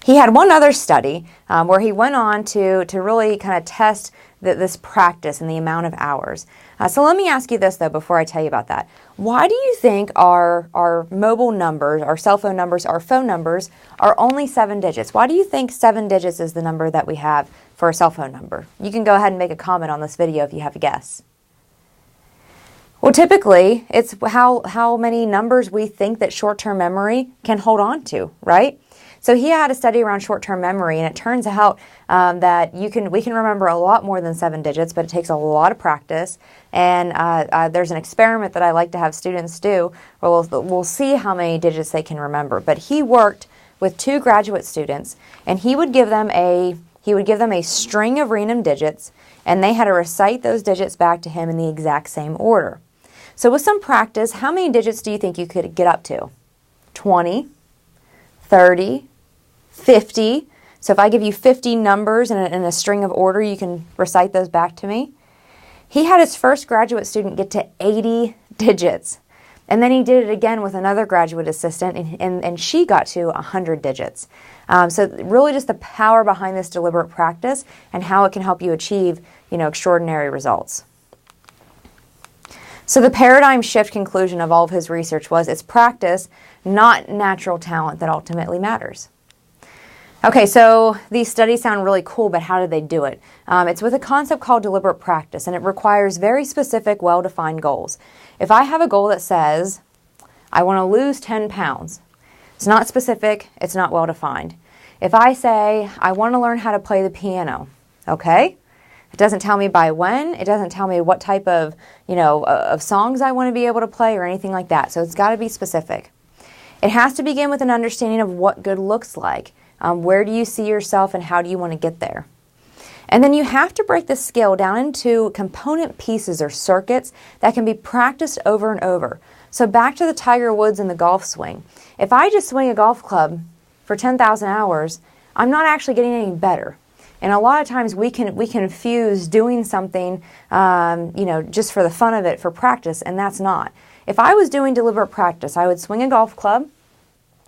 He had one other study where he went on to really kind of test this practice and the amount of hours. So let me ask you this, though, before I tell you about that. Why do you think our mobile numbers, our cell phone numbers, our phone numbers are only 7 digits? Why do you think 7 digits is the number that we have for a cell phone number? You can go ahead and make a comment on this video if you have a guess. Well, typically, it's how many numbers we think that short-term memory can hold on to, right? So he had a study around short-term memory, and it turns out that we can remember a lot more than 7 digits, but it takes a lot of practice. And there's an experiment that I like to have students do where we'll see how many digits they can remember. But he worked with 2 graduate students, and he would give them a string of random digits, and they had to recite those digits back to him in the exact same order. So with some practice, how many digits do you think you could get up to? 20, 30, 50. So if I give you 50 numbers in a string of order, you can recite those back to me. He had his first graduate student get to 80 digits. And then he did it again with another graduate assistant, and she got to 100 digits. So really just the power behind this deliberate practice and how it can help you achieve, extraordinary results. So the paradigm shift conclusion of all of his research was it's practice, not natural talent, that ultimately matters. Okay, so these studies sound really cool, but how did they do it? It's with a concept called deliberate practice, and it requires very specific, well-defined goals. If I have a goal that says, I want to lose 10 pounds, it's not specific, it's not well-defined. If I say, I want to learn how to play the piano, okay? It doesn't tell me by when, it doesn't tell me what type of, of songs I want to be able to play or anything like that, so it's got to be specific. It has to begin with an understanding of what good looks like. Where do you see yourself and how do you want to get there? And then you have to break the skill down into component pieces or circuits that can be practiced over and over. So back to the Tiger Woods and the golf swing. If I just swing a golf club for 10,000 hours, I'm not actually getting any better. And a lot of times we confuse doing something, just for the fun of it, for practice, and that's not. If I was doing deliberate practice, I would swing a golf club,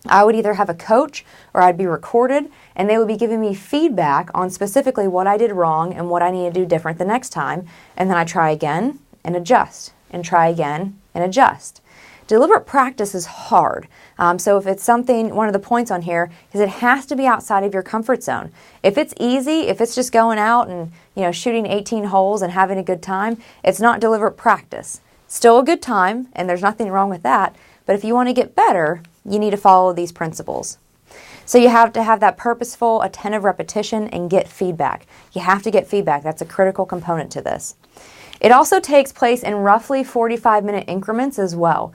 I would either have a coach or I'd be recorded, and they would be giving me feedback on specifically what I did wrong and what I need to do different the next time, and then I try again and adjust, and try again and adjust. Deliberate practice is hard. So if it's something, one of the points on here is it has to be outside of your comfort zone. If it's easy, if it's just going out and shooting 18 holes and having a good time, it's not deliberate practice. Still a good time, and there's nothing wrong with that, but if you want to get better, you need to follow these principles. So you have to have that purposeful, attentive repetition and get feedback. You have to get feedback. That's a critical component to this. It also takes place in roughly 45-minute increments as well.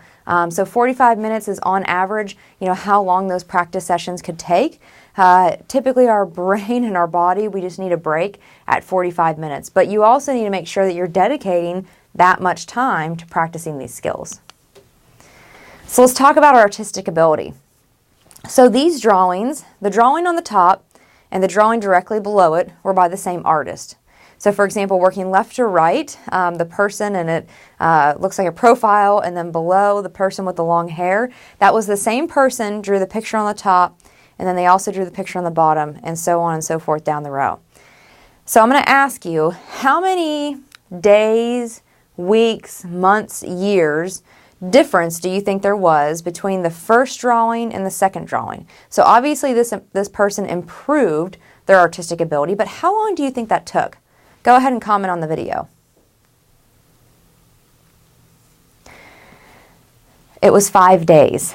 So 45 minutes is on average, how long those practice sessions could take. Typically our brain and our body, we just need a break at 45 minutes. But you also need to make sure that you're dedicating that much time to practicing these skills. So let's talk about artistic ability. So these drawings, the drawing on the top and the drawing directly below it, were by the same artist. So for example, working left to right, the person, and it looks like a profile, and then below the person with the long hair, that was the same person drew the picture on the top, and then they also drew the picture on the bottom, and so on and so forth down the row. So I'm going to ask you, how many days, weeks, months, years difference do you think there was between the first drawing and the second drawing? So obviously this person improved their artistic ability, but how long do you think that took? Go ahead and comment on the video. It was 5 days.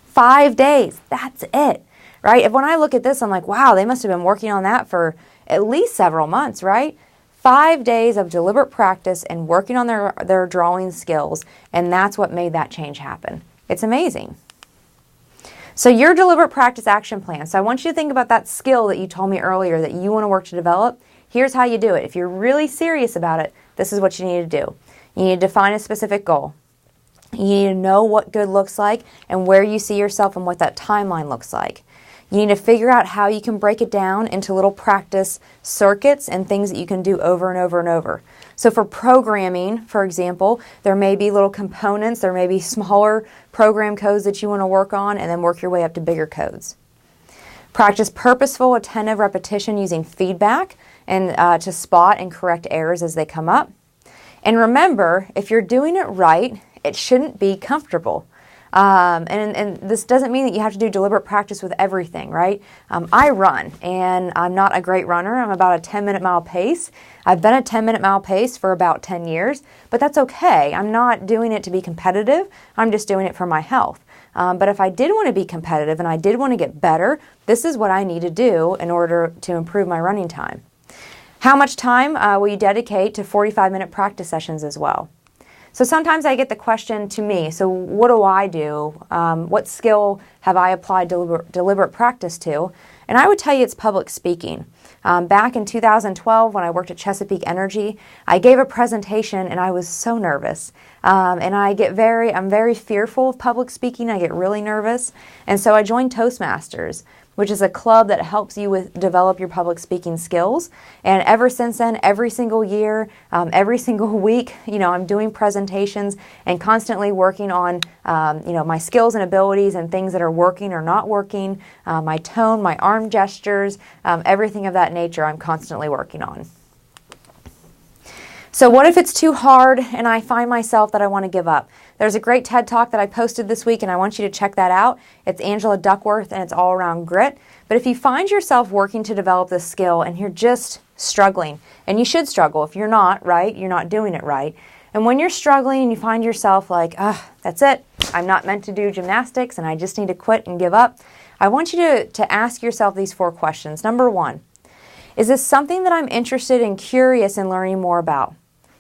5 days, that's it, right? When I look at this, I'm like, wow, they must have been working on that for at least several months, right? 5 days of deliberate practice and working on their drawing skills, and that's what made that change happen. It's amazing. So your deliberate practice action plan. So I want you to think about that skill that you told me earlier that you want to work to develop. Here's how you do it. If you're really serious about it, this is what you need to do. You need to define a specific goal. You need to know what good looks like and where you see yourself and what that timeline looks like. You need to figure out how you can break it down into little practice circuits and things that you can do over and over and over. So for programming, for example, there may be little components, there may be smaller program codes that you want to work on, and then work your way up to bigger codes. Practice purposeful, attentive repetition using feedback and to spot and correct errors as they come up. And remember, if you're doing it right, it shouldn't be comfortable. And this doesn't mean that you have to do deliberate practice with everything, right? I run, and I'm not a great runner. I'm about a 10-minute mile pace. I've been a 10-minute mile pace for about 10 years, but that's okay. I'm not doing it to be competitive. I'm just doing it for my health. But if I did want to be competitive and I did want to get better, this is what I need to do in order to improve my running time. How much time will you dedicate to 45-minute practice sessions as well? So sometimes I get the question to me, so what do I do? What skill have I applied deliberate practice to? And I would tell you it's public speaking. Back in 2012 when I worked at Chesapeake Energy, I gave a presentation and I was so nervous. And I'm very fearful of public speaking. I get really nervous. And so I joined Toastmasters, which is a club that helps you develop your public speaking skills. And ever since then, every single year, every single week, I'm doing presentations and constantly working on, my skills and abilities and things that are working or not working, my tone, my arm gestures, everything of that nature I'm constantly working on. So what if it's too hard and I find myself that I want to give up? There's a great TED Talk that I posted this week and I want you to check that out. It's Angela Duckworth and it's all around grit. But if you find yourself working to develop this skill and you're just struggling, and you should struggle if you're not, right? You're not doing it right. And when you're struggling and you find yourself like, that's it. I'm not meant to do gymnastics and I just need to quit and give up. I want you to ask yourself these 4 questions. Number 1, is this something that I'm interested and curious in learning more about?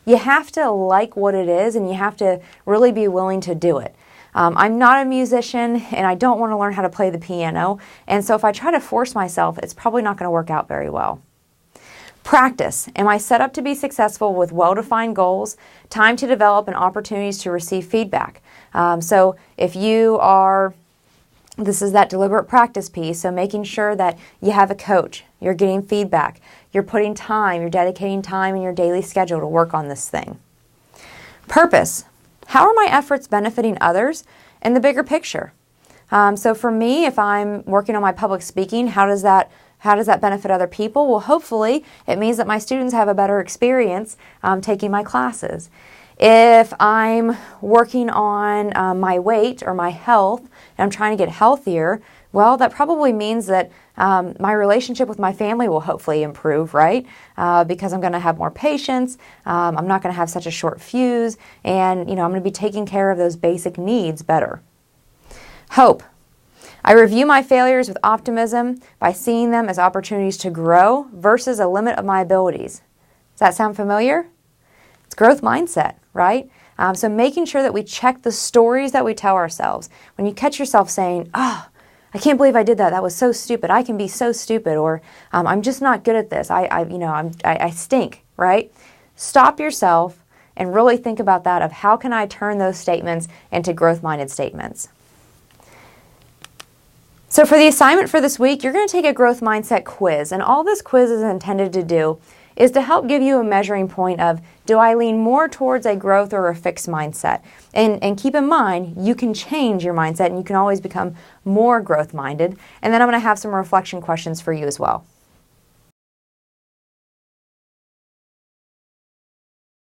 You have to like what it is and you have to really be willing to do it. I'm not a musician and I don't want to learn how to play the piano. And so if I try to force myself, it's probably not going to work out very well. Practice. Am I set up to be successful with well-defined goals, time to develop, and opportunities to receive feedback? So if you are... This is that deliberate practice piece, so making sure that you have a coach, you're getting feedback, you're putting time, you're dedicating time in your daily schedule to work on this thing. Purpose. How are my efforts benefiting others in the bigger picture? So for me, if I'm working on my public speaking, how does that benefit other people? Well, hopefully it means that my students have a better experience taking my classes. If I'm working on my weight or my health and I'm trying to get healthier, well, that probably means that my relationship with my family will hopefully improve, right? Because I'm going to have more patience, I'm not going to have such a short fuse, and I'm going to be taking care of those basic needs better. Hope. I review my failures with optimism by seeing them as opportunities to grow versus a limit of my abilities. Does that sound familiar? It's growth mindset, right? So making sure that we check the stories that we tell ourselves. When you catch yourself saying, I can't believe I did that. That was so stupid. I can be so stupid. Or I'm just not good at this. I stink, right? Stop yourself and really think about that of how can I turn those statements into growth-minded statements. So for the assignment for this week, you're going to take a growth mindset quiz. And all this quiz is intended to do is to help give you a measuring point of, do I lean more towards a growth or a fixed mindset? And keep in mind, you can change your mindset and you can always become more growth-minded. And then I'm going to have some reflection questions for you as well.